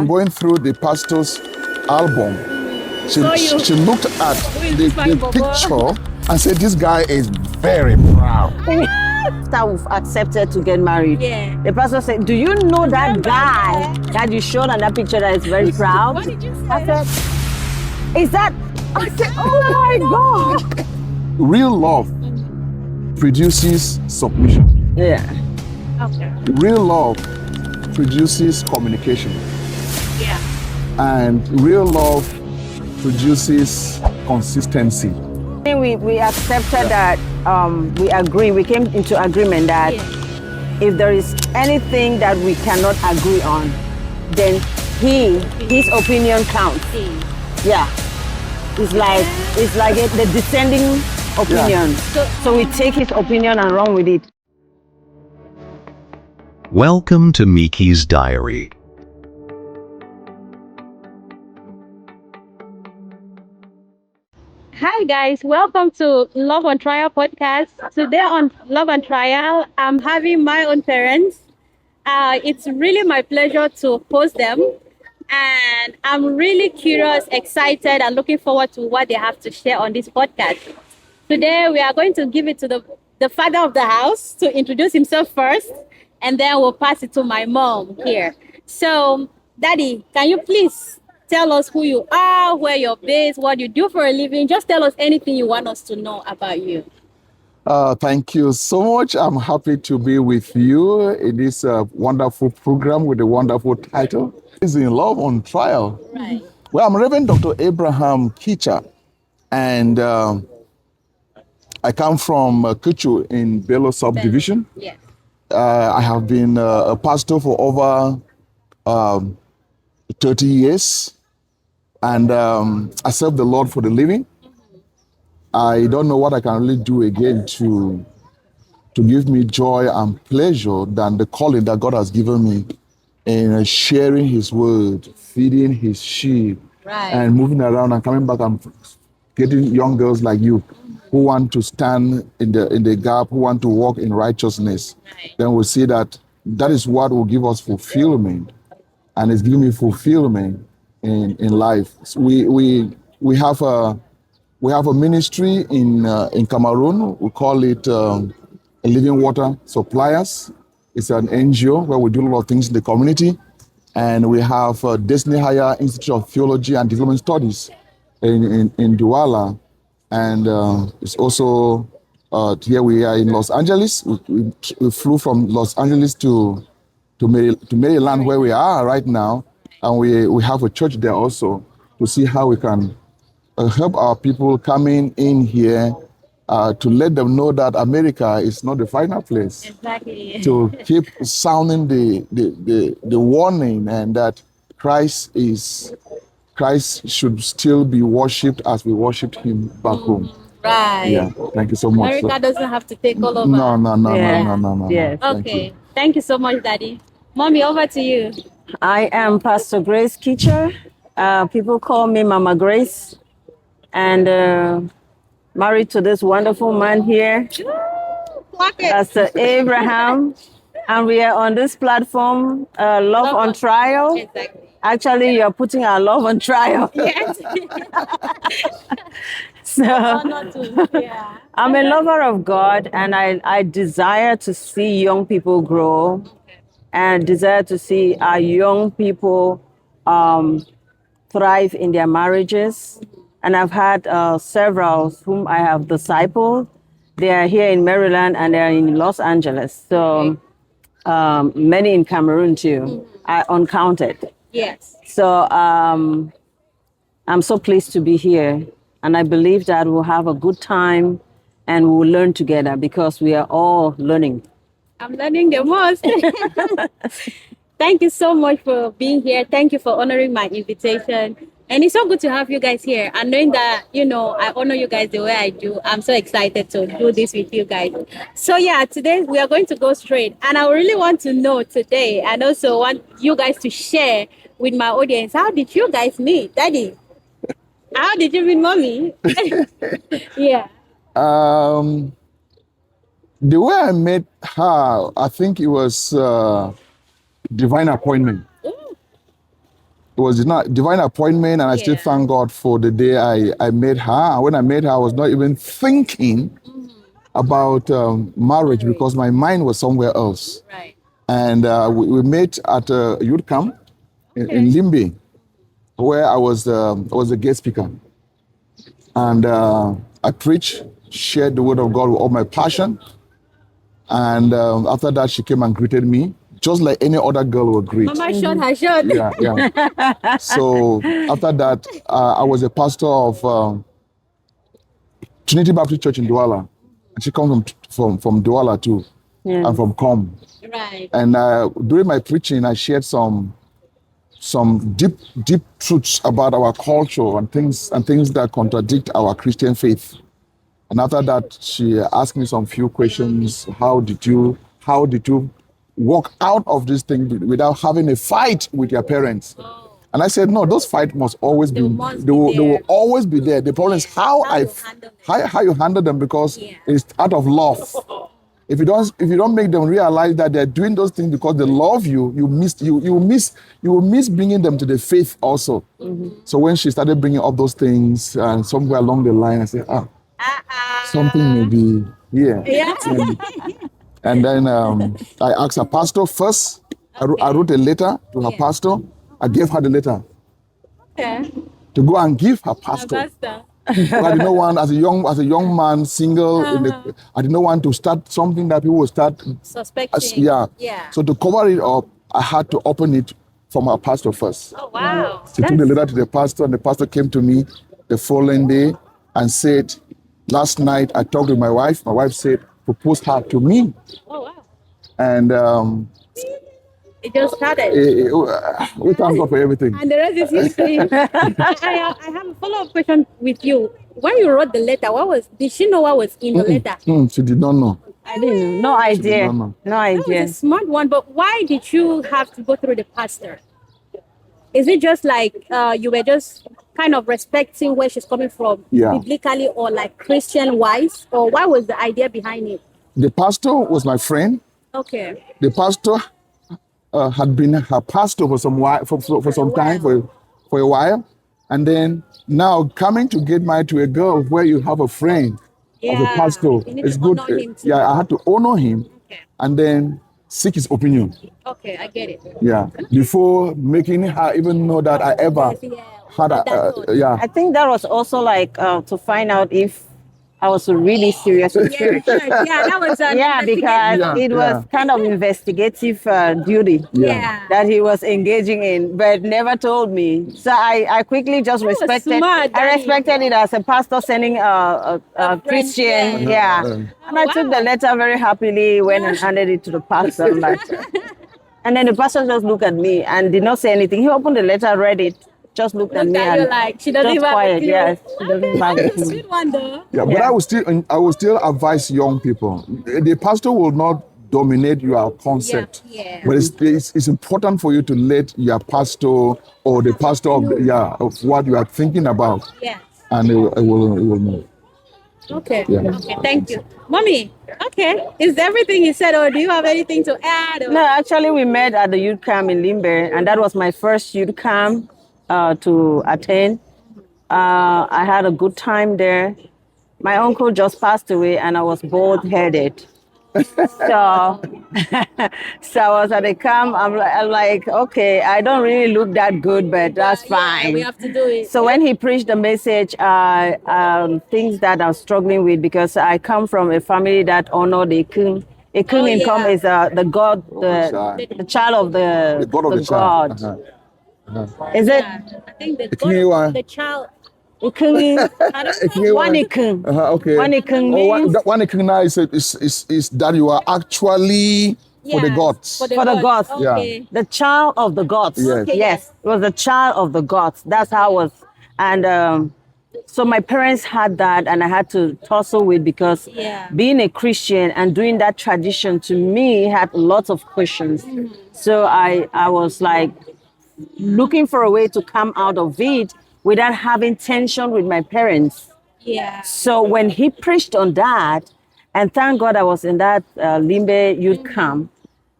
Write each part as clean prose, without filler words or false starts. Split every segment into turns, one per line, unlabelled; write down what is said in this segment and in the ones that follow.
Going through the pastor's album, she looked at the picture and said, "This guy is very proud."
After we've accepted to get married, the pastor said, "Do you know that guy that you showed on that picture that is very proud?"
What did you say?
I said, "Is that?" I said, "Oh my God."
Real love produces submission.
Yeah.
Okay.
Real love produces communication.
Yeah.
And real love produces consistency.
We accepted that, we came into agreement that if there is anything that we cannot agree on, then his opinion counts. Yeah. It's like the descending opinion. So we take his opinion and run with it.
Welcome to Miki's Diary.
Hi guys, welcome to Love on Trial podcast. Today on Love on Trial, I'm having my own parents. It's really my pleasure to host them, and I'm really curious, excited, and looking forward to what they have to share on this podcast. Today, we are going to give it to the father of the house to introduce himself first, and then we'll pass it to my mom here. So, Daddy, can you please tell us who you are, where you're based, what you do for a living? Just tell us anything you want us to know about you.
Thank you so much. I'm happy to be with you in this wonderful program with a wonderful title. It's in Love on Trial.
Right.
Well, I'm Reverend Dr. Abraham Kicha, and I come from Kicha in Bello subdivision.
Yes.
I have been a pastor for over 30 years, and I serve the Lord for the living. I don't know what I can really do again to give me joy and pleasure than the calling that God has given me in sharing His word, feeding His sheep, and moving around and coming back and getting young girls like you who want to stand in the gap, who want to walk in righteousness. Then we'll see that is what will give us fulfillment, and it's giving me fulfillment in life. So we have a ministry in Cameroon. We call it Living Water Suppliers. It's an NGO where we do a lot of things in the community. And we have Destiny Higher Institute of Theology and Development Studies in Douala. And it's also, here we are in Los Angeles. We flew from Los Angeles to Maryland, where we are right now. And we have a church there also to see how we can help our people coming in here to let them know that America is not the final place.
Exactly.
To keep sounding the warning, and that Christ should still be worshipped as we worshipped Him back home.
Right.
Yeah. Thank you so much.
America doesn't have to take all over.
No.
Yes.
Okay. Thank you so much, Daddy. Mommy, over to you.
I am Pastor Grace Kicha. People call me Mama Grace, and married to this wonderful man here, Pastor Abraham. And we are on this platform, Love on Trial.
Exactly.
Actually, you're putting our love on trial.
Yes.
So
Yeah.
I'm a lover of God, and I desire to see young people grow, and desire to see our young people thrive in their marriages. And I've had several whom I have discipled. They are here in Maryland and they are in Los Angeles. So many in Cameroon too, uncounted.
Yes.
So I'm so pleased to be here. And I believe that we'll have a good time and we'll learn together because we are all learning.
I'm learning the most. Thank you so much for being here. Thank you for honoring my invitation. And it's so good to have you guys here. And knowing that, I honor you guys the way I do, I'm so excited to do this with you guys. So yeah, today we are going to go straight. And I really want to know today, and also want you guys to share with my audience, how did you guys meet? Daddy, how did you meet Mommy? Yeah.
The way I met her, I think it was divine appointment. was not divine appointment, and I still thank God for the day I met her. And when I met her, I was not even thinking about marriage because my mind was somewhere else.
Right.
And we met at a youth camp in Limbe, where I was a guest speaker. And I preached, shared the word of God with all my passion. And after that, she came and greeted me, just like any other girl would greet.
Mama shot her shot.
Yeah. So after that, I was a pastor of Trinity Baptist Church in Douala. And she comes from Douala too, and from Com.
Right.
And during my preaching, I shared some deep truths about our culture and things that contradict our Christian faith. And after that, she asked me some few questions. How did you walk out of this thing without having a fight with your parents? And I said, no, those fights must always be. They will always be there. The problem is how you handle them, because it's out of love. If you don't make them realize that they're doing those things because they love you, you will miss bringing them to the faith also. So when she started bringing up those things, and somewhere along the line, I said, something may be here.
Yeah.
And then I asked her pastor first. I wrote a letter to her pastor. I gave her the letter to go and give her pastor. I did not want, as a young man, single. I did not want to start something that people will start
suspecting.
So to cover it up, I had to open it from our pastor first.
Oh wow!
She took the letter to the pastor, and the pastor came to me the following day and said, "Last night I talked with my wife. My wife said, propose her to me."
Oh wow!
And
it just started.
We thank God for everything.
And the rest is history. I have a follow-up question with you. When you wrote the letter, did she know what was in the letter?
She did not know.
I didn't know. No idea. No
That
idea.
was a smart one, but why did you have to go through the pastor? Is it just like you were just kind of respecting where she's coming from, biblically or like Christian-wise? Or what was the idea behind it?
The pastor was my friend.
Okay.
The pastor had been her pastor for a while, and then now coming to get married to a girl where you have a friend of a pastor, it's good. I had to honor him, and then seek his opinion.
Okay, I get it.
Yeah, before making her even know that I ever had
I think that was also like to find out if I was really serious with church.
That was
because it was kind of investigative duty that he was engaging in, but never told me. So I quickly just respected. I respected it as a pastor sending a Christian. And I took the letter very happily, went and handed it to the pastor. And then the pastor just looked at me and did not say anything. He opened the letter, read it. Just looked at me and
like she doesn't even
quiet. Yes, she doesn't mind.
Good one though.
But I will still advise young people. The pastor will not dominate your concept. But it's important for you to let your pastor or the pastor of what you are thinking about. And it will move.
Okay. Okay. Thank you, Mommy. Okay. Is everything you said, or do you have anything to add?
No, actually, we met at the youth camp in Limbe, and that was my first youth camp to attend. I had a good time there. My uncle just passed away and I was bald-headed. So, so I was at the camp. I'm like, okay, I don't really look that good, but that's fine.
We have to do it.
So when he preached the message, things that I'm struggling with, because I come from a family that honor the king. A king income is the God, the child of the
God of the
God.
child.
Is it?
I think the
the
child.
Okay.
Okay.
Waniking means
Waniking now is that you are actually for the gods.
for the gods.
Okay.
The child of the gods.
Yes.
Okay,
Yes, it was the child of the gods. That's how it was. And so my parents had that, and I had to tussle with, because being a Christian and doing that tradition to me had lots of questions. So I was like looking for a way to come out of it without having tension with my parents. So when he preached on that, and thank God I was in that Limbe youth camp,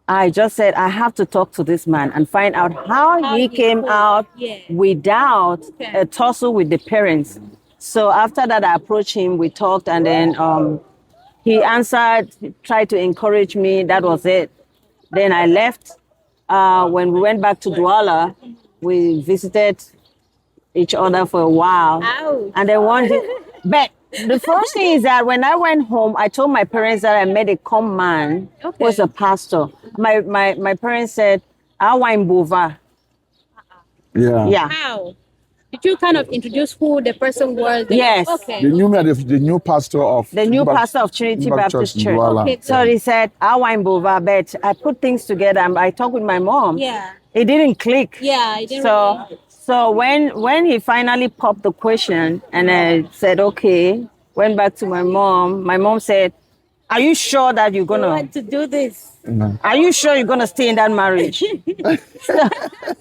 I just said, I have to talk to this man and find out how he came out without a tussle with the parents. So after that, I approached him, we talked, and then he answered, tried to encourage me. That was it. Then I left. When we went back to Douala, we visited each other for a while.
Ouch.
And then one day, but the first thing is that when I went home, I told my parents that I met a come man who was a pastor. My parents said, I want Bova.
Yeah.
Yeah.
How? Did you kind of introduce who the person was?
Yes.
Okay.
The new pastor of
The new pastor of Trinity Baptist
in
Church.
Douala.
Okay.
So he said, I want Bova, but I put things together and I talked with my mom.
Yeah.
It didn't click.
Yeah. I didn't
So
really...
so when he finally popped the question and I said, okay, went back to my mom said, are you sure that you're
I
gonna
want to do this.
are you sure you're gonna stay in that marriage? That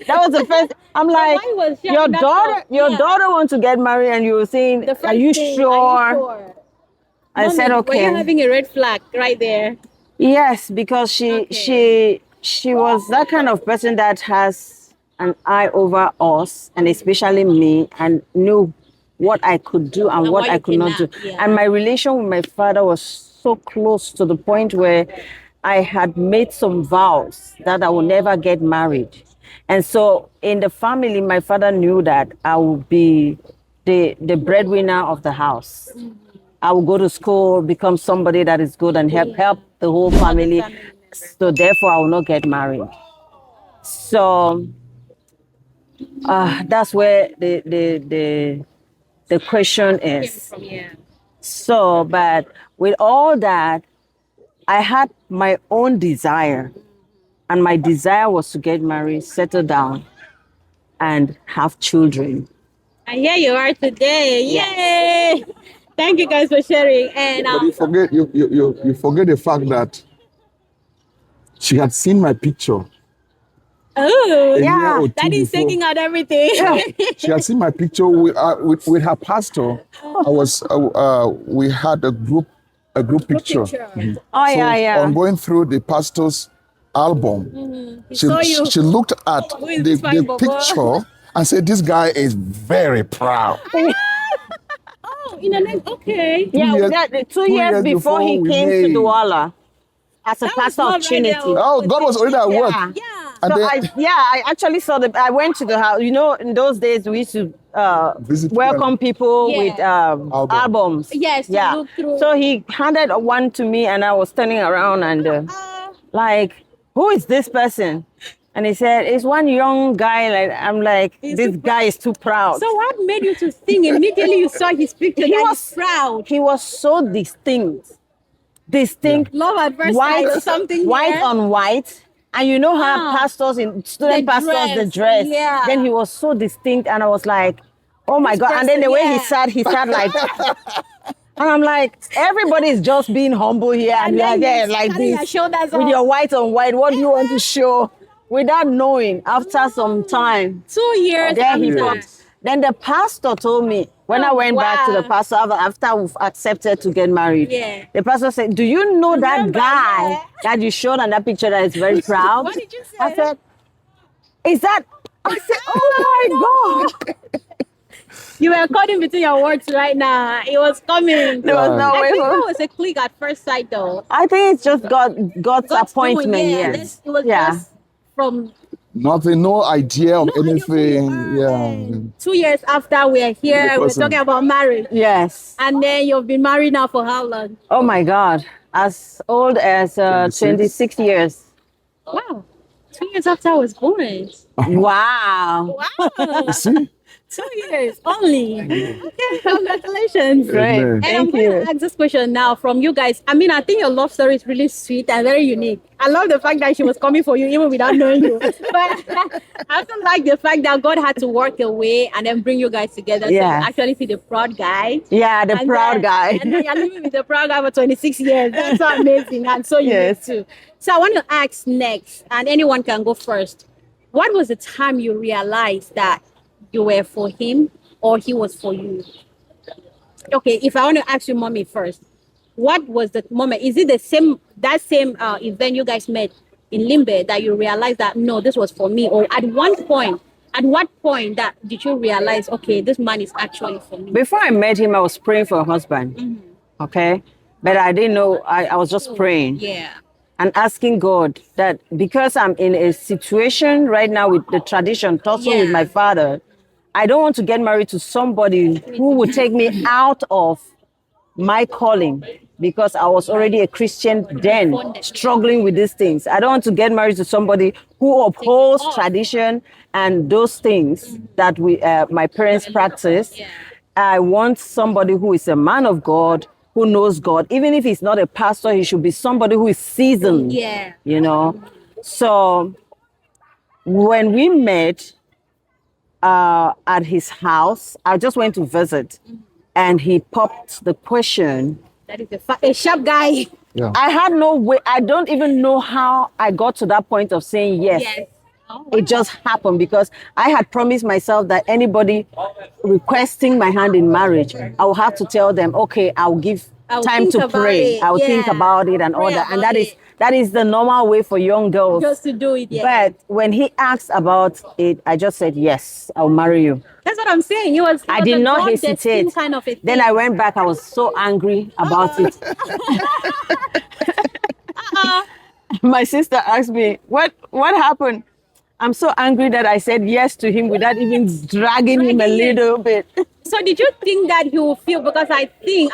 was the first. I'm like,
why was she
your
having that
daughter,
thought?
your
Yeah.
daughter wants to get married, and you were saying,
The first
are you
thing,
sure?
Are you sure?
I said,
Mommy,
okay.
were you having a red flag right there?
Yes, because she was that kind of person that has an eye over us, and especially me, and knew what I could do and what
what
I
you
could not do.
cannot, yeah.
And my relation with my father was so close to the point where I had made some vows that I would never get married. And so in the family, my father knew that I would be the breadwinner of the house. I will go to school, become somebody that is good and help the whole family. So therefore, I will not get married. So that's where the question is.
From here.
So, but with all that, I had my own desire, and my desire was to get married, settle down, and have children.
And here you are today. Yay! Thank you guys for sharing. And
But you forget the fact that she had seen my picture
oh,
a year
Yeah,
or two
that is
before.
taking out everything.
She had seen my picture with her pastor. We had a group picture.
Oh,
So
yeah, yeah.
on going through the pastor's album,
saw you.
she looked at
is this fine
the
bobo?
picture and said, "This guy is very proud."
Oh, in the next, okay.
Yeah,
years-
that, 2
2
years
years
before
before
he
we
came
made.
to Douala as a
That was
pastor
love
of
right
Trinity.
there.
Oh, God was already at work.
Yeah.
Yeah.
And
So
then,
I actually saw I went to the house. You know, in those days we used to
Visit
welcome people
Yeah.
with albums.
Yes, to
Yeah.
look through.
So he handed one to me, and I was turning around and like, who is this person? And he said, it's one young guy. Like, I'm like, this guy is too proud.
So what made you to think immediately you saw his picture?
He
That
was
he's proud.
He was so distinct.
Love at first
White,
sight or something.
white
there.
on white. And you know how
Ah,
pastors, student
the
pastors, the
dress,
dress.
yeah.
Then he was so distinct, and I was like, oh my
This
God. And then the way
person,
he sat like, and I'm like, everybody's just being humble here. And you're
then
there
you
like
carry your
this.
shoulders
With
up.
your white on white. What do you want to show? Without knowing, after some time.
2 years
Then he
after.
got, then the pastor told me, when I
Oh,
went back to the
wow.
pastor after we've accepted to get married,
Yeah.
the pastor said, do you know that
Remember,
guy
yeah.
that you showed on that picture that is very proud?
What did you say?
I said, is that? I said, oh my God.
You were caught in between your words right now. It was coming.
There was no
I
way.
think that was a click at first sight, though.
I think it's just God's
God's
appointment,
doing,
yes.
It was
Yeah.
just from
nothing, no idea of
No idea who you
anything.
are.
Yeah.
2 years after we're here, we're
person.
talking about marriage.
Yes.
And then you've been married now for how long?
Oh my God. As old as 26 years.
Wow. 2 years after I was born.
Wow.
Wow.
You see?
2 years only. Okay, congratulations.
Great.
Amen.
And I'm
Thank
going
you.
to ask this question now from you guys. I mean, I think your love story is really sweet and very unique. I love the fact that she was coming for you even without knowing you. But I also like the fact that God had to work a way and then bring you guys together. So
Yes.
you actually see the proud guy.
Yeah, the
And
proud
then-
guy.
And then you're living with the proud guy for 26 years. That's so amazing and so unique
Yes.
too. So I want to ask next, and anyone can go first. What was the time you realized that you were for him or he was for you? Okay, if I want to ask you, mommy, first, what was the moment? Is it the same event you guys met in Limbe that you realized that no, this was for me? Or at what point that did you realize, okay, this man is actually for me?
Before I met him, I was praying for a husband. Okay. But I didn't know, I was just praying.
Yeah.
And asking God that because I'm in a situation right now with the tradition, tussling with my father, I don't want to get married to somebody who would take me out of my calling because I was already a Christian then, struggling with these things. I don't want to get married to somebody who upholds tradition and those things that my parents practice. I want somebody who is a man of God, who knows God. Even if he's not a pastor, he should be somebody who is seasoned.
Yeah.
You know? So when we met at his house, I just went to visit, and he popped the question.
That is a sharp guy.
Yeah.
I had no way. I don't even know how I got to that point of saying yes.
Yes. Oh,
It just happened because I had promised myself that anybody requesting my hand in marriage, I will have to tell them, okay, I'll give
I'll
time
think
to
about
pray.
it.
I'll
Yeah.
think about it and all
Pray
that. And
about
that is the normal way for young girls.
just to do it. Yeah.
But when he asked about it, I just said, yes, I'll marry you.
That's what I'm saying.
I did not hesitate.
Kind of a thing.
Then I went back. I was so angry about it. My sister asked me, what happened? I'm so angry that I said yes to him without even dragging him a little bit.
So did you think that he will feel, because I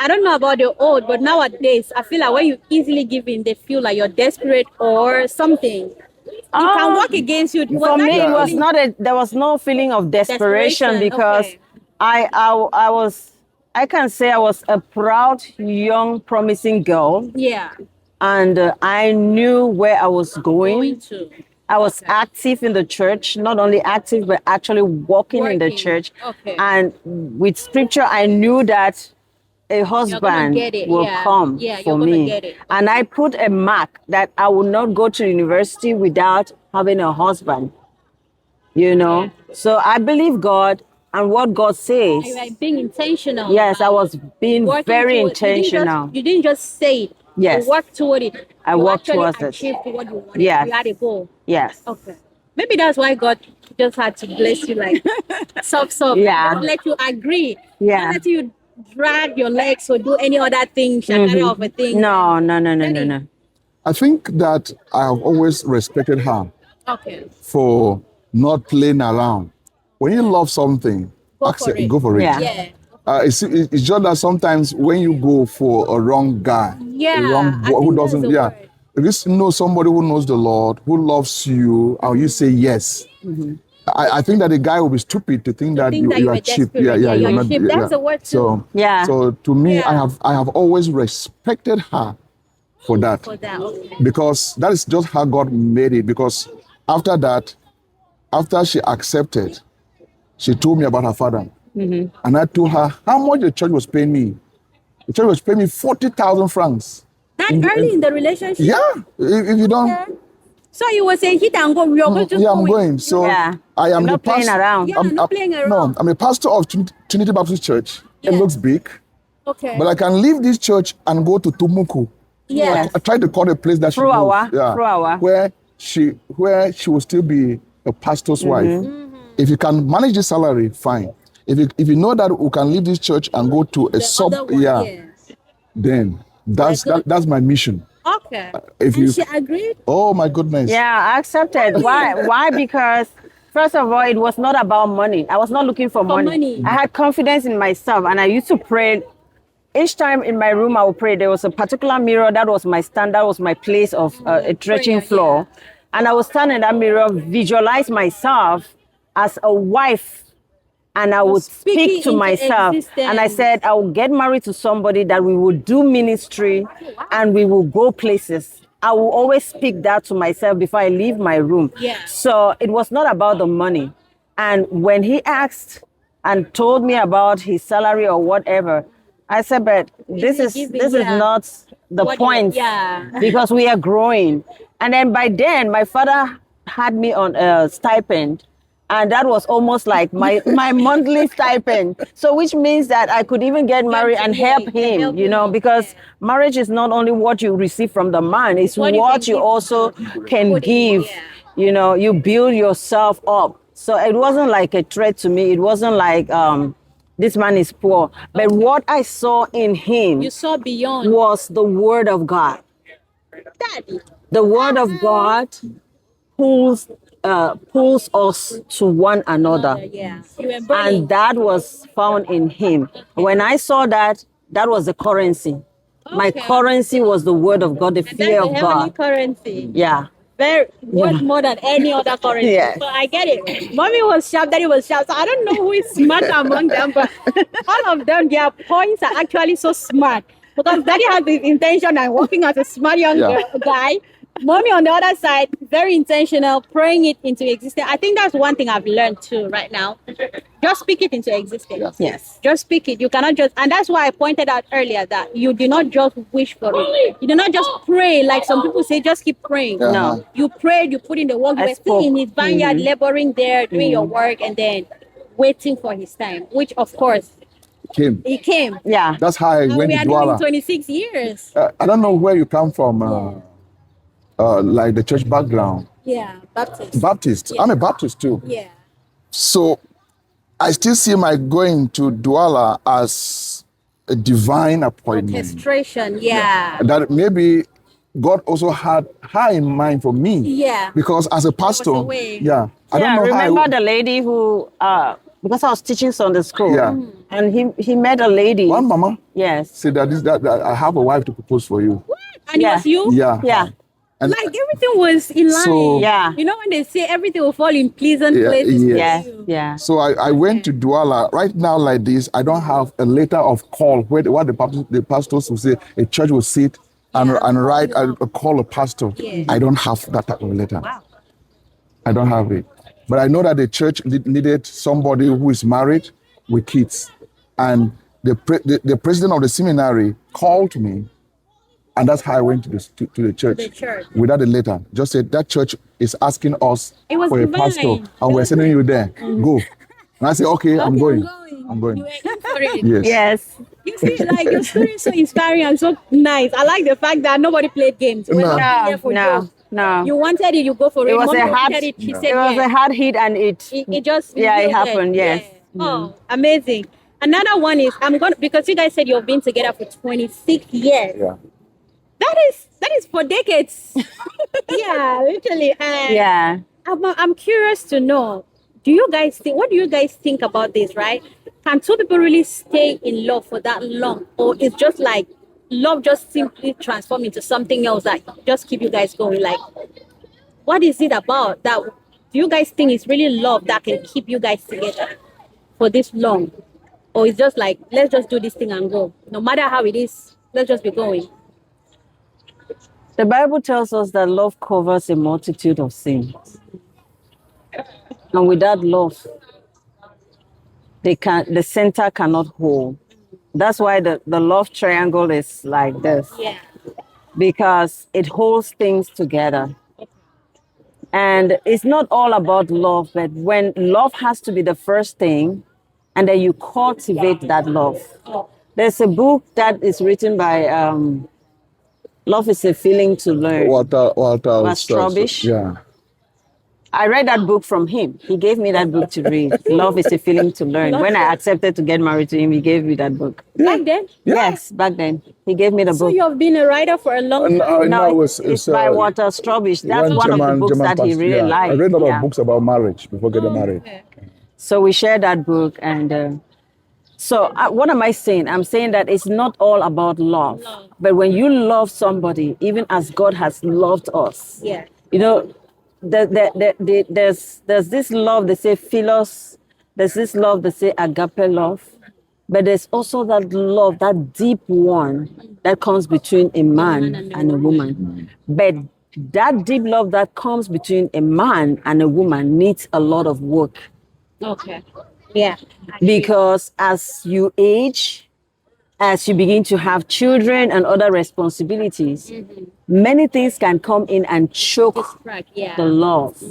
don't know about the old, but nowadays I feel like when you easily give in, they feel like you're desperate or something. It can work against you.
For me, it was not there was no feeling of desperation because
okay.
I can say I was a proud, young, promising girl.
Yeah.
And I knew where I was going.
to.
I was active in the church, not only active, but actually walking in the church.
Okay.
And with scripture, I knew that a husband will come for me. And I put a mark that I will not go to university without having a husband. You know? Yeah. So I believe God and what God says.
Like being intentional.
Yes, I was being very intentional.
You didn't just say it.
Yes.
You worked toward it.
I worked towards it.
Achieved what you wanted.
Yes.
You had a goal.
Yes.
Okay. Maybe that's why God just had to bless you like soft.
Yeah.
Not let you agree.
Yeah.
Not let you drag your legs or do any other thing, of a thing.
No.
I think that I have always respected her for not playing around. When you love something, go for it.
Yeah.
It's just that sometimes when you go for a wrong guy, a wrong boy who doesn't, if you know somebody who knows the Lord, who loves you, and you say yes, I think that the guy will be stupid to think that you are cheap. You're not.
Cheap. That's a word too.
So to me, I have always respected her for that. Because that is just how God made it. Because after that, after she accepted, she told me about her father. And I told her how much the church was paying me. The church was paying me 40,000 francs.
That early in the relationship?
Yeah. If you don't.
So you were saying hit and go.
I'm going. So I am
not playing around.
Not playing around.
No, I'm a pastor of Trinity Baptist Church. It looks big.
Okay.
But I can leave this church and go to Tumuku.
Yes.
I tried to call a place that she knows. Where she will still be a pastor's wife. If you can manage the salary, fine. If you know that we can leave this church and go to a sub, then that's my mission.
Okay. She agreed?
Oh
my goodness.
Yeah, I accepted. Why? Because first of all, it was not about money. I was not looking for money. I had confidence in myself, and I used to pray. Each time in my room, I would pray. There was a particular mirror that was my stand. That was my place of a threshing floor, and I would stand in that mirror, visualize myself as a wife. And I would speak to myself. And I said, I will get married to somebody that we will do ministry and we will go places. I will always speak that to myself before I leave my room. So it was not about the money. And when he asked and told me about his salary or whatever, I said, but this is not the point because we are growing. And then by then, my father had me on a stipend. And that was almost like my monthly stipend. So which means that I could even get married and help him, you know, because marriage is not only what you receive from the man, it's what you also can give. You know, you build yourself up. So it wasn't like a threat to me. It wasn't like this man is poor. But what I saw in him
You saw beyond.
was the word of God.
Daddy.
The word of God pulls us to one another.
Yeah. You were burning.
And that was found in him. When I saw that, that was the currency. My currency was the word of God, the fear
That's
of
the heavenly
God.
currency.
Yeah.
Very worth more than any other currency.
Yes.
So I get it. Mommy was sharp, daddy was sharp. So I don't know who is smarter among them, but all of them, their points are actually so smart. Because daddy has the intention and working as a smart young guy. Mommy on the other side, very intentional, praying it into existence. I think that's one thing I've learned too right now. Just speak it into existence.
Yes.
Just speak it. You cannot just, and that's why I pointed out earlier that you do not just wish for it. You do not just pray like some people say, just keep praying.
No.
You prayed, you put in the work, you
I
were still
spoke.
in his vineyard, laboring there, doing your work, and then waiting for his time, which of course
Came.
he came.
Yeah.
That's how I
And
went
we
to
are doing
Douala.
26 years.
I don't know where you come from, like the church background.
Yeah, Baptist.
Baptist.
Yeah.
I'm a Baptist too.
Yeah.
So I still see my going to Douala as a divine appointment.
Orchestration. Yeah.
That maybe God also had her in mind for me.
Yeah.
Because as a pastor,
a way.
I don't know
remember
how.
the lady who, because I was teaching Sunday school,
Yeah.
and he met a lady.
One mama
Yes.
said that I have a wife to propose for you.
And it was you?
Yeah.
Yeah.
And
Like everything was in line.
So-
Yeah.
You know when they say everything will fall in pleasant
Yeah,
places. for
yes.
you.
Yeah.
So I went to Douala. Right now, like this, I don't have a letter of call where what the pastors will say. A church will sit and write a call a pastor.
Yeah.
I don't have that type of letter.
Wow.
I don't have it. But I know that the church needed somebody who is married with kids, and the president of the seminary called me, and that's how I went to the church.
The church.
Without a letter. Just said that church is asking us
It was
for a
divine.
pastor,
It
and we're
was
sending you there. Go. And I said, okay, I'm going. I'm going.
You were in for it.
Yes.
Yes.
You see, like your story is so inspiring and so nice. I like the fact that nobody played games. We're
No.
not here for jokes.
No.
You wanted it, you go for it.
It was
Mommy
a hard.
wanted it, she said
It was
yes.
a hard hit, and it.
It just
Yeah, it
yielded.
happened. Yes.
Yeah. Oh, amazing. Another one is because you guys said you've been together for 26 years.
Yeah.
That is for decades. Yeah, literally. And
Yeah.
I'm curious to know, what do you guys think about this, right? Can two people really stay in love for that long? Or it's just like love just simply transform into something else that just keep you guys going? Like, what is it about that do you guys think is really love that can keep you guys together for this long? Or it's just like, let's just do this thing and go. No matter how it is, let's just be going.
The Bible tells us that love covers a multitude of sins. And without love, the center cannot hold. That's why the love triangle is like this,
Yeah.
because it holds things together. And it's not all about love, but when love has to be the first thing, and then you cultivate that love. There's a book that is written by Love is a Feeling to Learn.
Walter
Strabish.
Yeah.
I read that book from him. He gave me that book to read. Love is a Feeling to Learn. When I accepted to get married to him, he gave me that book.
Back then?
Yes, back then. He gave me the
So
book.
you have been a writer for a long time?
No, it's by Walter Strabish. That's one of the books that he really liked.
I read a lot
Yeah.
of books about marriage before getting married.
Okay.
So we shared that book. And what am I saying? I'm saying that it's not all about love. But when you love somebody, even as God has loved us,
Yeah.
you know, there's this love, they say philos, there's this love, they say agape love. But there's also that love, that deep one that comes between a man and a woman. But that deep love that comes between a man and a woman needs a lot of work.
Okay. Yeah.
Because as you age, as you begin to have children and other responsibilities, many things can come in and choke
Distract, yeah.
the love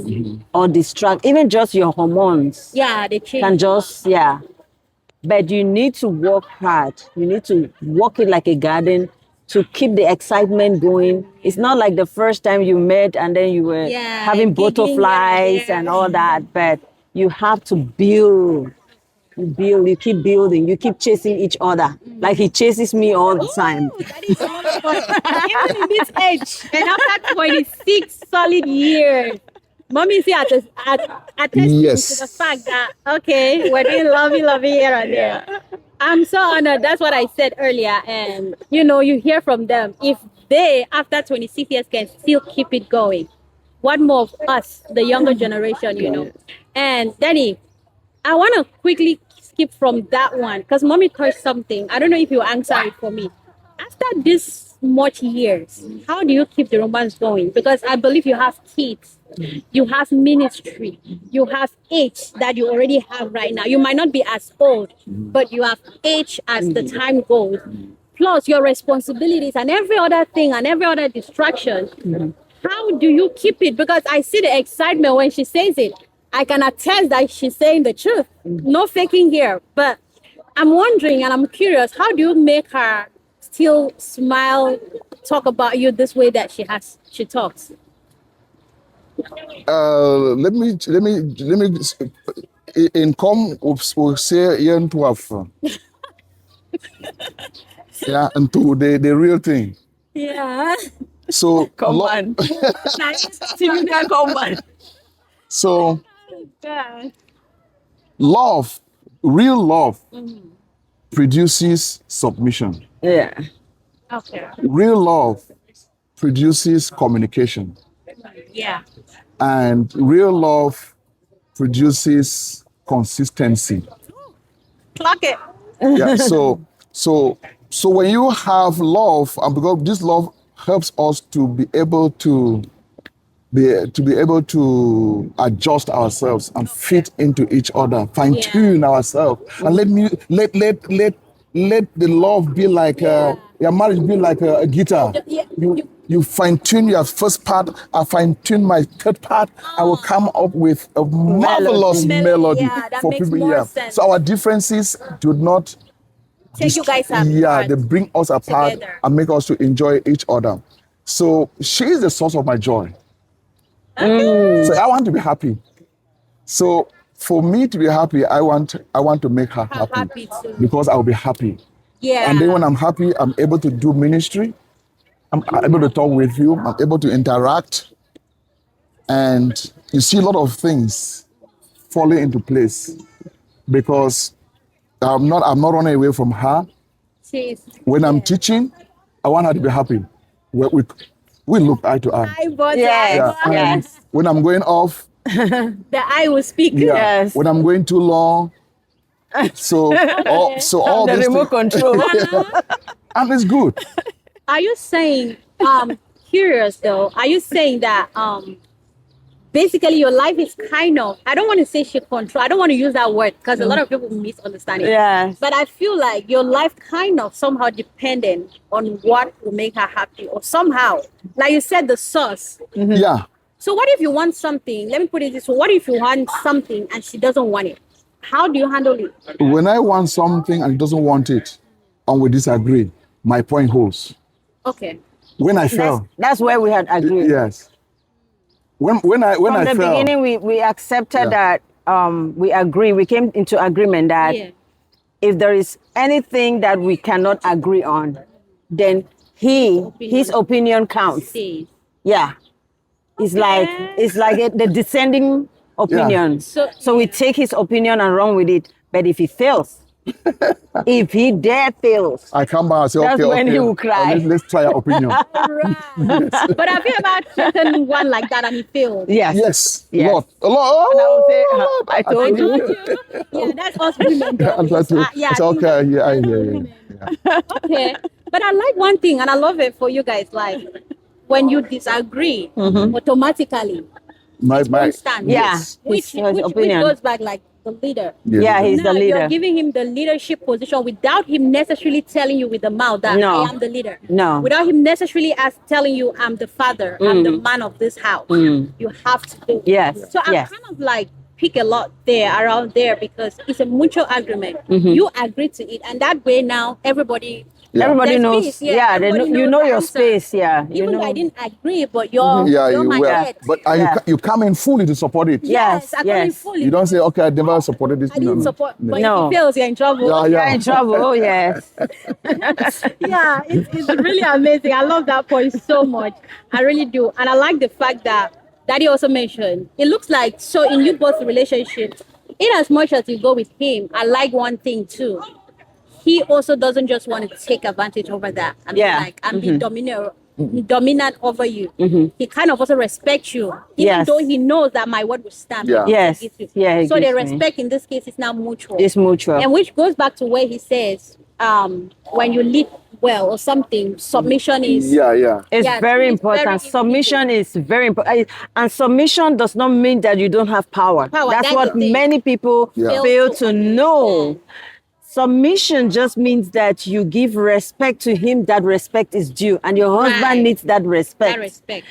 or distract, even just your hormones
Yeah, they change.
can just, yeah. But you need to work hard. You need to work it like a garden to keep the excitement going. It's not like the first time you met and then you were
Yeah,
having
giggling
butterflies
here,
and all that, but you have to build. You build, you keep building, you keep chasing each other. Like he chases me all the time.
That is all of us. Even in this age, and after 26 solid years, mommy is here attesting
Yes.
to the fact that, okay, we're doing lovey here and there. I'm so honored. That's what I said earlier. And, you hear from them. If they, after 26 years, can still keep it going, what more of us, the younger generation. And Danny, I want to quickly skip from that one because mommy touched something. I don't know if you answer it for me. After this much years, how do you keep the romance going? Because I believe you have kids, you have ministry, you have age that you already have right now. You might not be as old, but you have age as the time goes. Plus your responsibilities and every other thing and every other distraction. How do you keep it? Because I see the excitement when she says it. I can attest that she's saying the truth. No faking here. But I'm wondering and I'm curious, how do you make her still smile, talk about you this way that she talks?
Let me in come we'll say Ian 12. Yeah, and to the real thing.
Yeah.
So
Come on. Come on.
So love, real love produces submission.
Yeah.
Okay.
Real love produces communication.
Yeah.
And real love produces consistency.
Clock it.
Yeah. So when you have love, and because this love helps us to be able to adjust ourselves and fit into each other, fine tune ourselves, and let the love be like your marriage be like a guitar. You fine tune your first part, I fine tune my third part. I will come up with a marvelous melody
Yeah, that
for
makes
people.
more
Yeah.
sense.
So our differences do not
Take you guys apart.
yeah, they bring us apart
together.
and make us to enjoy each other. So she is the source of my joy. So I want to be happy. So for me to be happy, I want to make her
happy too.
because I'll be happy.
Yeah.
And then when I'm happy, I'm able to do ministry. I'm able to talk with you. I'm able to interact. And you see a lot of things falling into place because I'm not running away from her. When I'm teaching, I want her to be happy. We look eye to eye.
I bought
Yes.
And
Yes.
when I'm going off,
the eye will speak.
Yes.
when I'm going too long, so all
The
this
remote control.
and it's good.
Are you saying, curious though, are you saying that basically your life is kind of, I don't want to say she control, I don't want to use that word because a lot of people misunderstand it.
Yes.
But I feel like your life kind of somehow dependent on what will make her happy or somehow, like you said, the source.
Yeah.
So what if you want something, let me put it this way, what if you want something and she doesn't want it? How do you handle it?
When I want something and he doesn't want it, and we disagree, my point holds.
Okay.
When I fell,
That's where we had agreed.
yes. When I
From the
fell,
beginning, we accepted
Yeah.
that we agree. We came into agreement that
Yeah.
if there is anything that we cannot agree on, then his opinion counts.
See.
Yeah. It's like the descending opinion. So we take his opinion and run with it. But if he fails, if he dare fails,
I come back and say,
That's
okay,
when he will cry.
let's try your opinion.
Right. But have you ever threatened one like that and he failed?
yes.
Yes,
Yes.
Lord. Lord.
And I will say,
Lord.
I told you.
Yeah, that's us women.
I'm trying to,
Yeah,
it's
I think
okay.
that's
Yeah.
okay. But I like one thing, and I love it for you guys. Like when you disagree, automatically
My
don't stand.
Yeah.
Yes.
Which
His opinion.
goes back like the leader.
Yeah, he's
Now
the
you're
leader.
giving him the leadership position without him necessarily telling you with the mouth that
No.
I am the leader.
No.
Without him necessarily as telling you I'm the father, I'm the man of this house. You have to do it.
Yes,
So I
yes.
kind of like pick a lot there around there because it's a mutual agreement. You agree to it, and that way now everybody.
Everybody
There's
knows.
peace,
Yeah, they know,
everybody
you
knows
know
the
your
answer.
space. Yeah, you
Even
know.
though I didn't agree, but you're
Yeah,
you're
you
my
will.
head.
But
Yeah.
you come in fully to support it.
Yes,
I come in
yes.
fully.
You don't say, okay, I never supported this.
I didn't
No.
support, but
No.
if it fails, you're in trouble.
Yeah,
You're in trouble. Oh, yes.
Yeah, it's really amazing. I love that point so much. I really do. And I like the fact that Daddy also mentioned, it looks like, so in you both relationships, in as much as you go with him, I like one thing too. He also doesn't just want to take advantage over that and
Yeah.
be like, and be dominant over you. He kind of also respects you, even
Yes.
though he knows that my word will stand.
Yeah.
Yes.
He gives you.
Yeah, he
so the
gives me.
respect in this case is now mutual.
It's mutual.
And which goes back to where he says, when you lead well or something, submission is
Yeah.
It's
Yeah,
very
it's very
important. Submission is very important. And submission does not mean that you don't have power.
Power,
That's
that's
what
the thing.
many people
Yeah.
fail to know.
understand.
Submission just means that you give respect to him, that respect is due. And your husband
Right.
needs that respect.
That respect.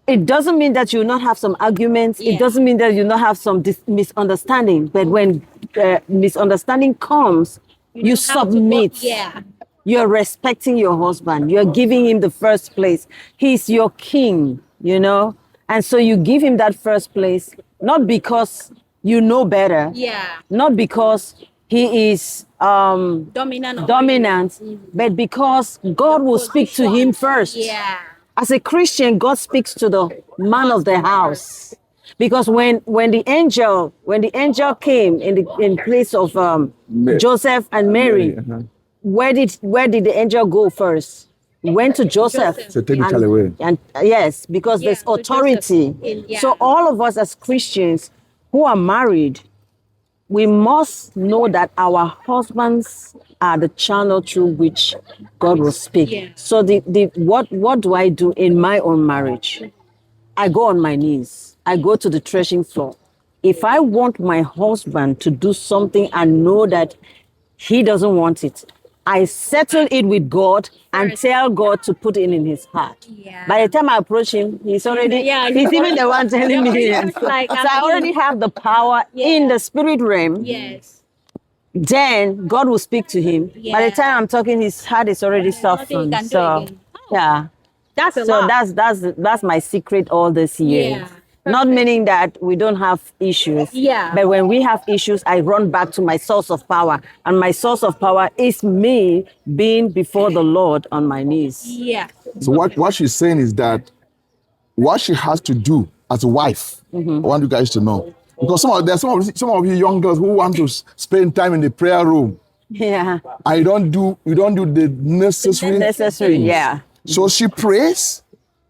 It doesn't mean that you will not have some arguments.
Yeah.
It doesn't mean that you will not have some misunderstanding. But when misunderstanding comes, you
know how to
submit.
yeah.
You're respecting your husband. You're giving him the first place. He's your king, you know? And so you give him that first place, not because you know better,
Yeah.
not because he is
Dominant. over
dominant, but because God will speak to him first.
Yeah.
As a Christian, God speaks to the man of the house. Because when the angel came in place of Joseph and Mary, where did the angel go first? Went to Joseph.
Joseph.
So take the child away.
And yes, because
Yeah,
there's
to
authority.
Joseph. Yeah.
So all of us as Christians who are married, we must know that our husbands are the channel through which God will speak.
Yeah.
So what do I do in my own marriage? I go on my knees. I go to the threshing floor. If I want my husband to do something and know that he doesn't want it, I settle it with God and
First.
tell God to put it in his heart.
Yeah.
By the time I approach him, he's already,
Yeah,
he's even the one telling me.
You're
So
like,
I already have the power in the spirit realm.
Yes.
Then God will speak to him. By
Yeah.
the time I'm talking, his heart is already
nothing he
softened.
can do
So,
again.
yeah.
That's a
So
lot.
that's my secret all this year.
Yeah,
Not
perfect.
meaning that we don't have issues.
Yeah.
But when we have issues, I run back to my source of power. And my source of power is me being before the Lord on my knees.
Yeah.
So what she's saying is that what she has to do as a wife, I want you guys to know. Because there's some of you young girls who want to spend time in the prayer room.
Yeah.
You don't do the necessary.
Necessary, yeah.
So she prays,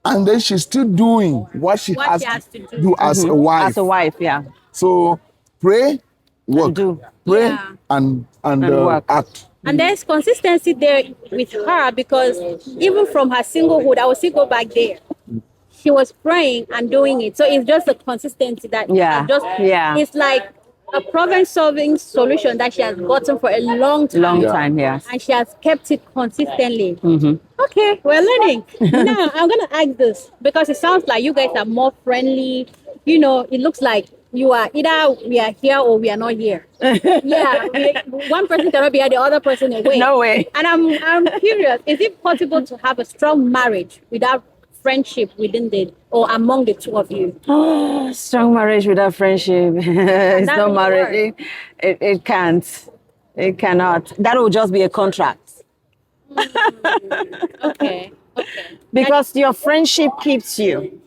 and then she's still doing what she has to do as a wife.
As a wife, yeah.
So pray, work.
And do.
Pray
Yeah.
and
work.
act.
And there's consistency there with her because even from her singlehood, I will still go back there. She was praying and doing it. So it's just the consistency that
Yeah.
It's like a problem-solving solution that she has gotten for a long time.
Long
Yeah.
time, yes.
And she has kept it consistently. Okay, we're learning. Now, I'm going to ask this because it sounds like you guys are more friendly. You know, it looks like you are either we are here or we are not here. Yeah, one person cannot be here, the other person away.
No way.
And I'm curious, is it possible to have a strong marriage without friendship within or among the two of you?
Strong marriage without friendship. It's
that
not
really
marriage. It can't. It cannot. That will just be a contract.
Okay.
Because your friendship keeps you.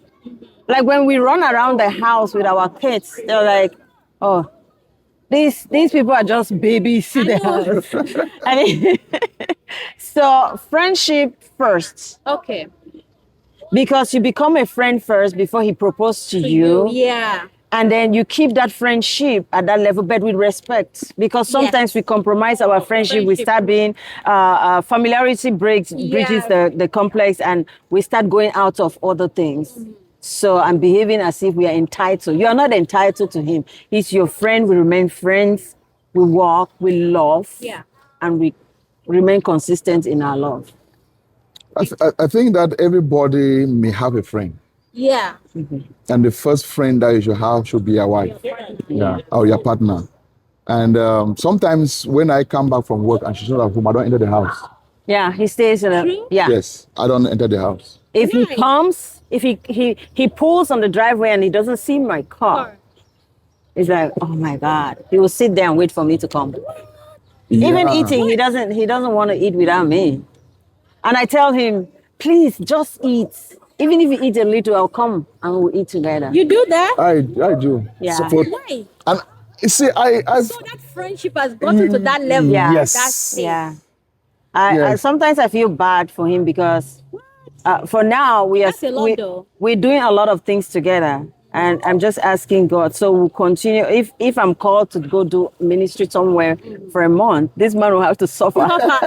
Like when we run around the house with our kids, they're like, oh, these people are just babies in the house. I mean, so friendship first.
Okay.
Because you become a friend first before he proposed to you.
Yeah.
And then you keep that friendship at that level, but with respect. Because sometimes we compromise our friendship. We start being, familiarity bridges the complex, and we start going out of other things. So I'm behaving as if we are entitled. You are not entitled to him. He's your friend. We remain friends. We walk, we love, and we remain consistent in our love.
I think that everybody may have a friend.
Yeah.
And the first friend that you should have should be your wife. Yeah, or your partner. And sometimes when I come back from work and she's not at home, I don't enter the house.
Yeah, he stays in a, yeah.
Yes, I don't enter the house.
If he comes, if he pulls on the driveway and he doesn't see my car, it's like, oh my God. He will sit there and wait for me to come.
Yeah.
Even eating, he doesn't want to eat without me. And I tell him, please just eat. Even if you eat a little, I'll come and we'll eat together.
You do that?
I do.
Yeah.
Why?
And you see, I
So that friendship has gotten to that level.
Yeah.
Yes.
That's
Yeah. I sometimes I feel bad for him because for now
That's a lot, though.
we're doing a lot of things together, and I'm just asking God. So we'll continue. If I'm called to go do ministry somewhere for a month, this man will have to suffer.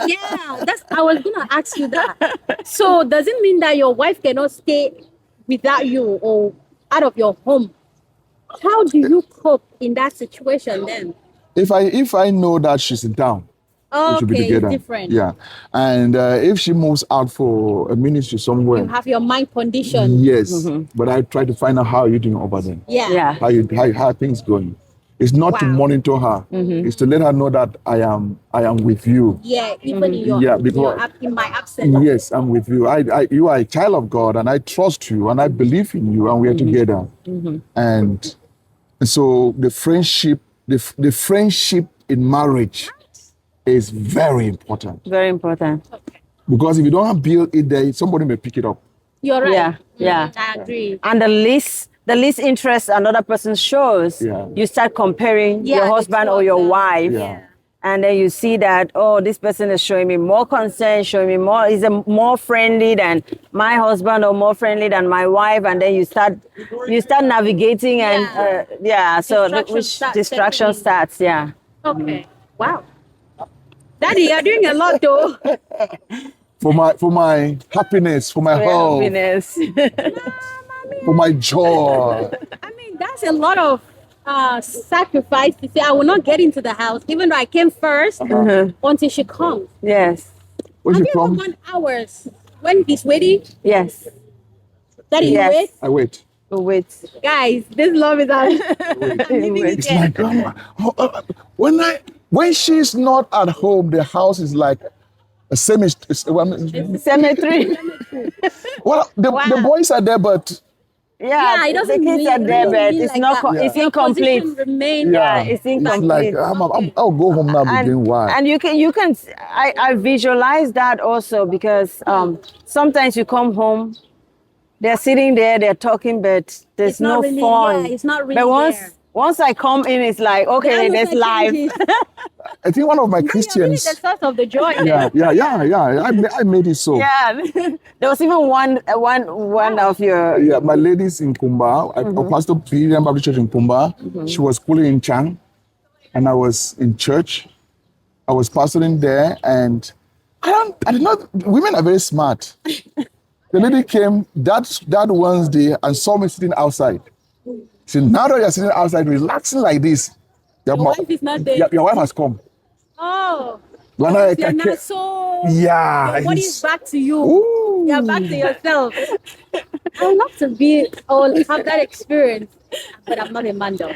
Yeah, I was gonna ask you that. So does it mean that your wife cannot stay without you or out of your home? How do you cope in that situation then?
if I know that she's in town, we should be
Okay,
together.
it's different.
Yeah. And if she moves out for a ministry somewhere,
You have your mind conditioned.
yes. But I try to find out how you're doing over there.
Yeah.
How are things going. It's not to
Wow.
monitor her. It's to let her know that I am with you.
Yeah, even in your in my absence.
Yes, I'm with you. You are a child of God, and I trust you, and I believe in you, and we are together. And so the friendship in marriage is very important,
Very important.
because if you don't build it there, somebody may pick it up.
You're right.
Yeah, yeah.
I agree.
And the least interest another person shows, you start comparing
Yeah,
your
the
husband
two
or
of
your
them.
wife.
Yeah.
And then you see that, oh, this person is showing me more concern, showing me more, is more friendly than my husband or more friendly than my wife. And then you start navigating and so distraction starts. Yeah.
Okay. Wow. Daddy, you're doing a lot though.
For my happiness, for my health,
Happiness.
for my joy.
I mean, that's a lot of sacrifice to say I will not get into the house, even though I came first until she comes.
Yes.
When
Have
she
you ever
comes,
gone hours when he's waiting?
Yes.
Daddy, you
Yes.
wait?
I wait.
Oh, wait.
Guys, this love is out.
It's like when she's not at home, the house is like a cemetery.
Cemetery.
Well, the boys are there, but
Yeah,
it doesn't
the kids
mean-
are there,
really
but
mean
it's
like
not.
that.
It's
Your
incomplete.
position remain
It's
it's
incomplete.
like I'll go home now. Begin why?
And you can. I visualize that also because sometimes you come home, they're sitting there, they're talking, but there's
It's not
no
really-
fun.
yeah, it's not really
But
there.
once I come in, it's like okay, there's life.
I think one of my
You're really
Christians.
the source of the joy.
I made it so.
Yeah, there was even one of your.
Yeah, my ladies in Kumba, Pastor P.M. Baptist Church in Kumba, she was schooling in Chang, and I was in church. I was pastoring there, and I did not, women are very smart. The lady came that Wednesday and saw me sitting outside. She said, now that you're sitting outside relaxing like this,
Your wife is not there.
your wife has come.
Oh,
When I
you're not so.
Yeah.
Your body's back to you.
Ooh.
You're back to yourself. I would love to be or have that experience, but I'm not a man though.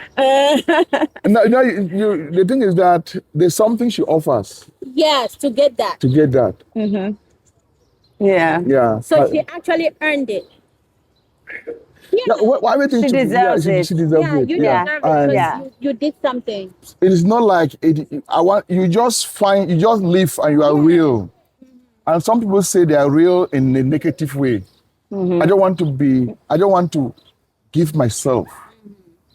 No, the thing is that there's something she offers
Yes, to get that.
to get that.
Yeah.
Yeah.
So she actually earned it.
Yeah, why would
She deserves it.
She deserves
Yeah,
it.
you
Yeah.
deserve it
And
because
Yeah.
you did something.
it is not like you just live and you are real. And some people say they are real in a negative way. I don't want to give myself.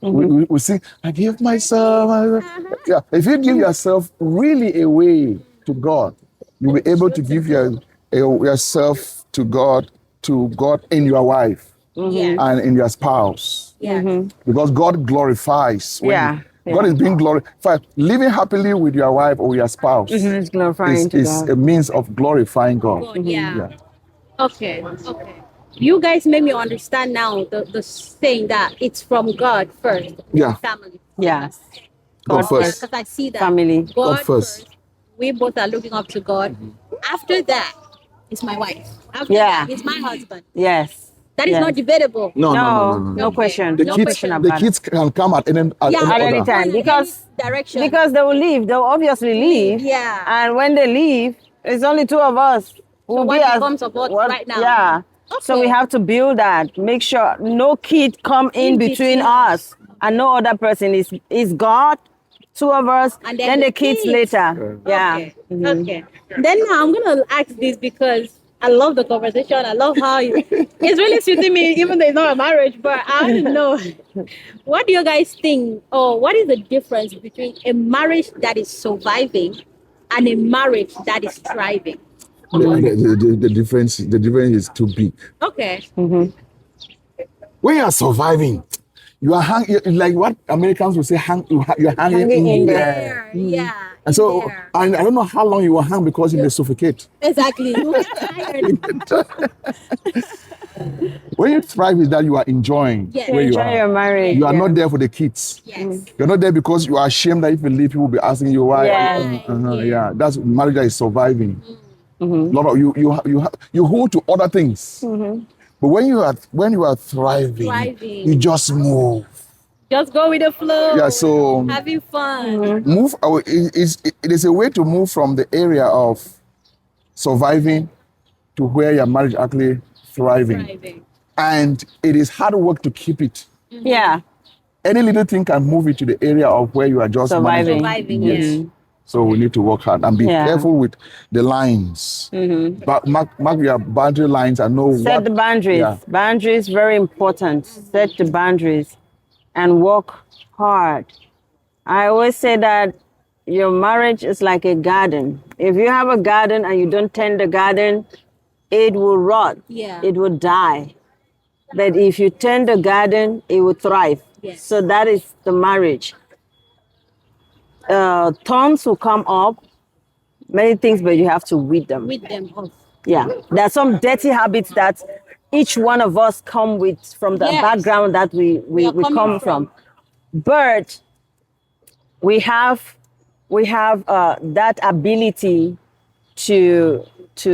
We see, I give myself. Yeah. If you give yourself really away to God, you'll be able to give yourself to God in your wife
Yeah.
and in your spouse.
Yeah.
Because God glorifies. When God is being glorified. Living happily with your wife or your spouse
It's glorifying to
is
God.
a means of glorifying God.
Yeah. Okay. Okay. you guys made me understand now the saying that it's from God first,
Yeah.
family.
Yes.
God
God
first.
Because I see that
Family.
God
first.
first. We both are looking up to God. After that, it's my wife. After
Yeah.
that, it's my husband.
Yes.
That is
Yes.
not debatable.
No
Okay.
question.
The
No
No
kids,
question
question.
the
about it.
kids can come at any
Yeah,
At
order.
any time,
any direction.
because they will leave. They will obviously leave.
Yeah.
And when they leave, it's only two of us.
So what becomes of us right now?
Yeah. So we
Okay.
have to build that. Make sure no kid come in between us, and no other person is God. Two of us,
And
then the kids later. Yeah.
Okay. Okay. Then now I'm gonna ask this because I love the conversation. I love how it's really suiting me, even though it's not a marriage. But I want to know, what do you guys think, or what is the difference between a marriage that is surviving and a marriage that is thriving?
The difference is too big.
Okay.
When you are surviving, you are like what Americans would say, you're hanging
Hanging
in
in
there.
There. Yeah.
And so,
there.
and I don't know how long you will hang because you may suffocate.
Exactly. You get tired.
When you thrive is that you are enjoying
Yes.
where you
Enjoy
are.
your marriage.
You are
yeah.
not there for the kids.
Yes.
You're not there because you are ashamed that if you leave, people will be asking you why.
Yes.
Yeah, that's marriage that is surviving. A lot of you hold to other things, but when you are thriving, you just move.
Just go with the flow.
Yeah, so
having fun.
move. It is a way to move from the area of surviving to where your marriage actually thriving. And it is hard work to keep it.
Yeah.
Any little thing can move it to the area of where you are just
Surviving.
Surviving.
Yes.
Yeah.
So we need to work hard and be
Yeah.
careful with the lines. But mark your boundary lines and know
Set
what.
the boundaries.
Yeah.
Boundaries very important. Set the boundaries and work hard. I always say that your marriage is like a garden. If you have a garden and you don't tend the garden, it will rot.
Yeah.
It will die. But if you tend the garden, it will thrive.
Yes.
So that is the marriage. Thorns will come up, many things, but you have to weed them.
With them off.
Yeah, there are some dirty habits that each one of us come with from the
Yes.
background that we
are coming
come from. But we have that ability to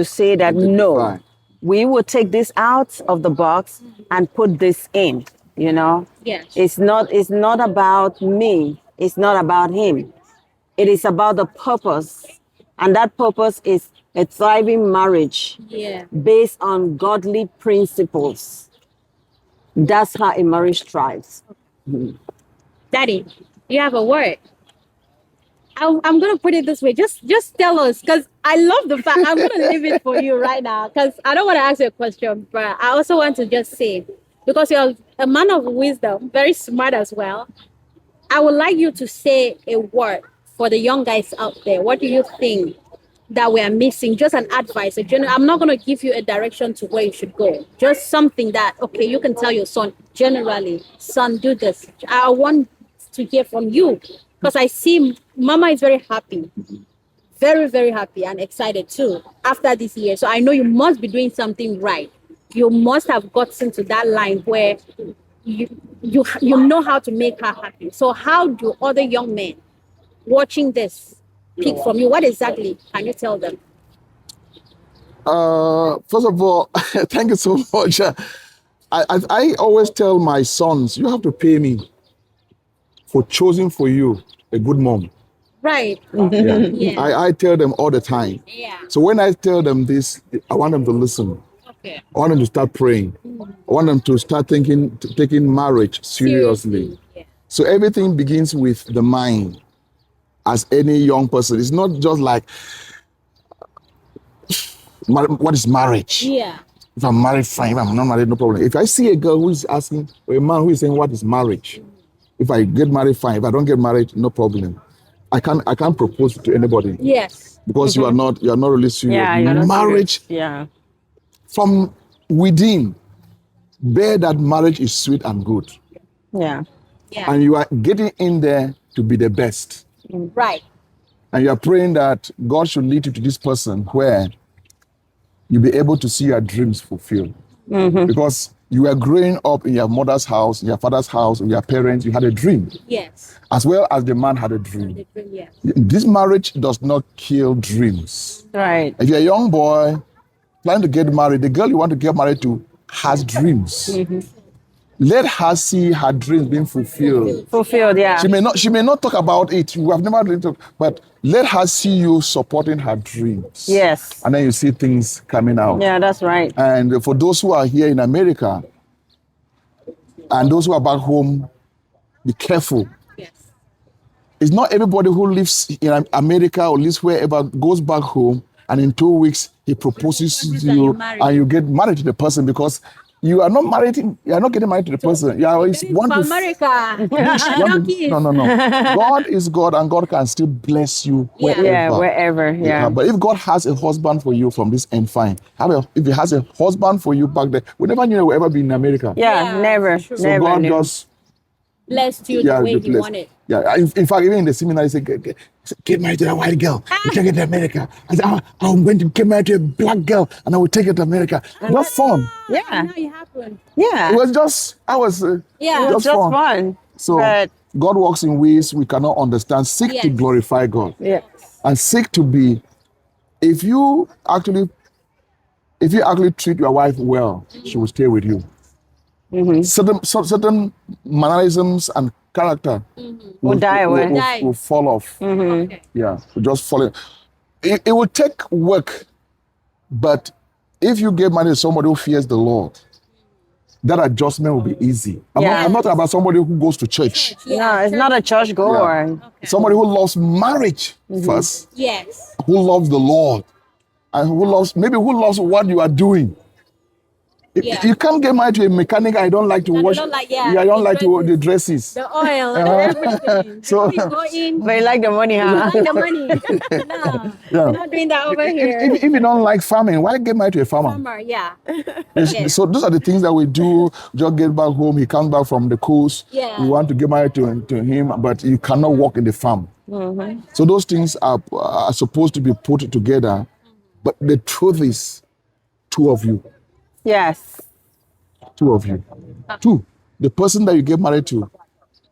say that no,
Identify.
we will take this out of the box and put this in. You know,
Yes.
it's not about me. It's not about him. It is about the purpose, and that purpose is a thriving marriage
Yeah.
based on godly principles. That's how a marriage thrives.
Daddy, you have a word. I'm gonna put it this way. Just tell us, because I love the fact. I'm gonna leave it for you right now, because I don't want to ask you a question, but I also want to just say, because you're a man of wisdom, very smart as well. I would like you to say a word for the young guys out there. What do you think that we are missing? Just an advice. I'm not going to give you a direction to where you should go. Just something that, okay, you can tell your son, generally, son, do this. I want to hear from you, because I see Mama is very happy. Very, very happy and excited too after this year. So I know you must be doing something right. You must have gotten to that line where you know how to make her happy. So how do other young men watching this pick from you? What exactly can you tell them?
First of all, thank you so much. I always tell my sons, you have to pay me for choosing for you a good mom.
Right.
Yeah.
Yeah.
I tell them all the time.
Yeah.
So when I tell them this, I want them to listen.
Okay.
I want them to start praying. I want them to start taking marriage seriously.
Yeah.
So everything begins with the mind. As any young person, it's not just like what is marriage.
Yeah.
If I'm married, fine. If I'm not married, no problem. If I see a girl who is asking, or a man who is saying, what is marriage? If I get married, fine. If I don't get married, no problem. I can't propose to anybody.
Yes.
Because you are not really serious.
Yeah, you're not
marriage
serious. Yeah.
from within, bear that marriage is sweet and good.
Yeah.
Yeah.
And you are getting in there to be the best.
Right.
And you are praying that God should lead you to this person where you'll be able to see your dreams fulfilled. Because you were growing up in your mother's house, in your father's house, with your parents, you had a dream.
Yes.
As well as the man had a dream.
The dream, yes.
This marriage does not kill dreams.
Right.
If you're a young boy planning to get married, the girl you want to get married to has dreams. Let her see her dreams being fulfilled.
Fulfilled, yeah.
She may not talk about it. We have never really talked, but let her see you supporting her dreams.
Yes.
And then you see things coming out.
Yeah, that's right.
And for those who are here in America and those who are back home, be careful.
Yes.
It's not everybody who lives in America or lives wherever goes back home and in 2 weeks he proposes to you and you get married to the person, because you are not married. You are not getting married to the person. You are want to
America.
No. God is God, and God can still bless you wherever.
Yeah, wherever. Yeah.
But if God has a husband for you from this end, fine. If He has a husband for you back there, we never knew you would ever be in America.
Yeah, never.
True.
So
Never
God
knew.
just
Blessed you the way you wanted.
Yeah, in fact, even in the seminary, he said, get married to a white girl. You take it to America. I said, I'm going to get married to a black girl, and I will take it to America. Just fun.
Yeah.
Now it happened.
Yeah.
It was just,
Yeah.
It was just fun.
So
But-
God works in ways we cannot understand. Seek to
Yes.
glorify God.
Yeah.
And seek to be, if you actually treat your wife well, she will stay with you. Certain mannerisms and character
Will die away.
will fall off.
Okay.
Yeah, will just fall in. It will take work, but if you get married to somebody who fears the Lord, that adjustment will be easy. I'm not talking about somebody who goes to church.
No, it's not a church goer.
Somebody who loves marriage first,
Yes.
who loves the Lord, and who loves what you are doing.
Yeah.
You can't get married to a mechanic. I don't like to wash.
don't like,
I don't like to the dresses.
The oil, everything.
So-
We go in.
But you like the money,
I
huh?
like the money. No, we're not doing that over here.
If you don't like farming, why get married to a farmer?
Summer, yeah.
So those are the things that we do. Just get back home. He comes back from the coast.
Yeah.
You want to get married to him, but you cannot work in the farm. So those things are supposed to be put together. But the truth is, two of you.
Yes.
Two of you. Two. The person that you get married to,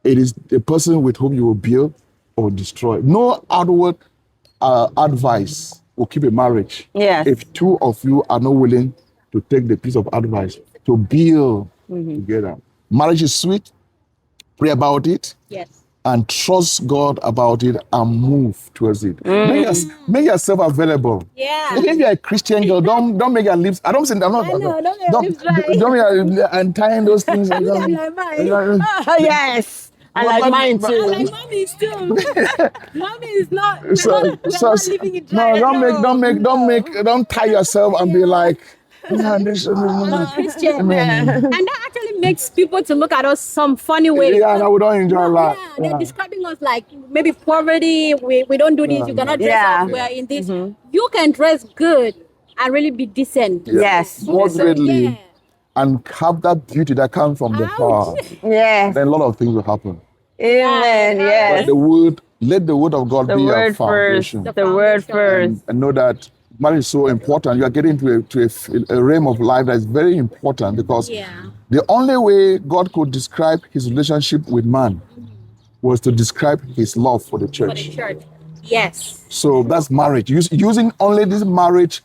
it is the person with whom you will build or destroy. No outward advice will keep a marriage.
Yes.
If two of you are not willing to take the piece of advice to build together. Marriage is sweet. Pray about it.
Yes.
And trust God about it and move towards it. Make yourself available.
Yeah.
If you're a Christian girl, don't make your lips. I don't say I'm not.
I know, don't make your lips dry.
Don't make your untying those things.
Like mine.
Yes. I like mine
I
too.
like mommy's too. Mommy is not. We're
So-
not living it dry.
don't tie yourself and be like,
Christian. And that actually makes people to look at us some funny way.
yeah, no, we don't enjoy life.
Yeah, they're describing us like maybe poverty. We don't do this. You cannot dress
Yeah.
up. We are in this. You can dress good and really be decent.
Yes.
Moderately,
Yeah.
and have that beauty that comes from the heart.
Yes.
Then a lot of things will happen.
Amen.
But
Yes.
let the word of God
The
be your
word first.
foundation.
The word first.
And know that marriage is so important. You are getting to a realm of life that is very important, because
Yeah.
the only way God could describe his relationship with man was to describe his love for the
For the
church.
church. Yes.
So that's marriage. Using only this marriage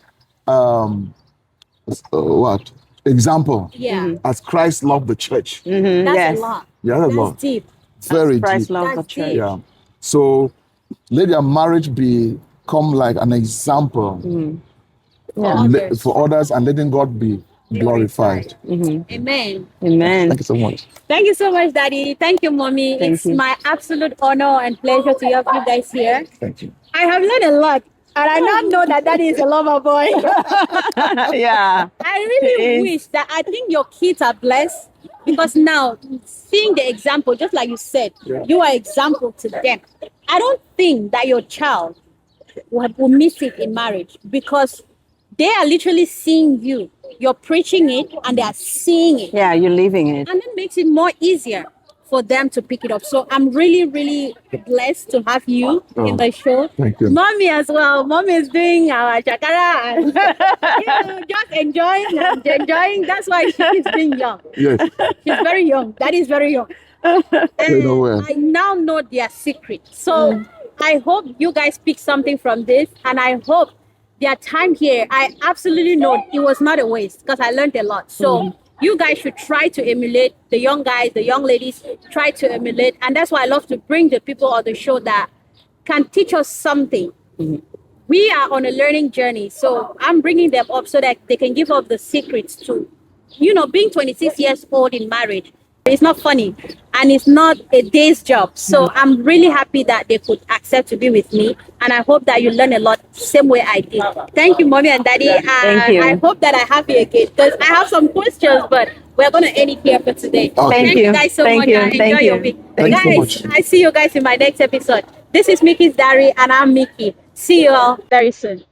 example
Yeah.
as Christ loved the church.
That's
Yes.
a lot.
Yeah, that's a lot.
That's deep.
Very
Christ
deep.
loves the
That's
church.
deep.
Yeah. So let your marriage become like an example for others, and letting God be glorified.
Amen.
Amen.
Thank you so much.
Thank you so much, Daddy. Thank you, Mommy.
Thank
it's
you.
my absolute honor and pleasure to have you guys here.
Thank you.
I have learned a lot, and I now know that Daddy is a lover boy.
Yeah.
I really
It is.
wish that I think your kids are blessed, because now seeing the example, just like you said, you are example to them. I don't think that your child will miss it in marriage, because they are literally seeing you. You're preaching it and they are seeing it.
Yeah, you're living it.
And that makes it more easier for them to pick it up. So I'm really, really blessed to have you in the show.
Thank you.
Mommy as well. Mommy is doing our chakara and just enjoying. That's why she keeps being young.
Yes.
She's very young. That is very young.
You know where?
I now know their secret. So I hope you guys pick something from this, and I hope their time here, I absolutely know it was not a waste because I learned a lot. So you guys should try to emulate the young guys, the young ladies, try to emulate. And that's why I love to bring the people on the show that can teach us something. We are on a learning journey. So I'm bringing them up so that they can give up the secrets to, being 26 years old in marriage. It's not funny and it's not a day's job. So I'm really happy that they could accept to be with me. And I hope that you learn a lot same way I did. Thank you, Mommy and Daddy.
Thank you.
I hope that I have you again because I have some questions, but we're going to end it here for today.
Okay.
Thank you.
guys so
Thank
much.
you.
Enjoy
Thank
your
you.
week.
Thank you so
Guys,
much.
I see you guys in my next episode. This is Mickey's Diary and I'm Mickey. See you all very soon.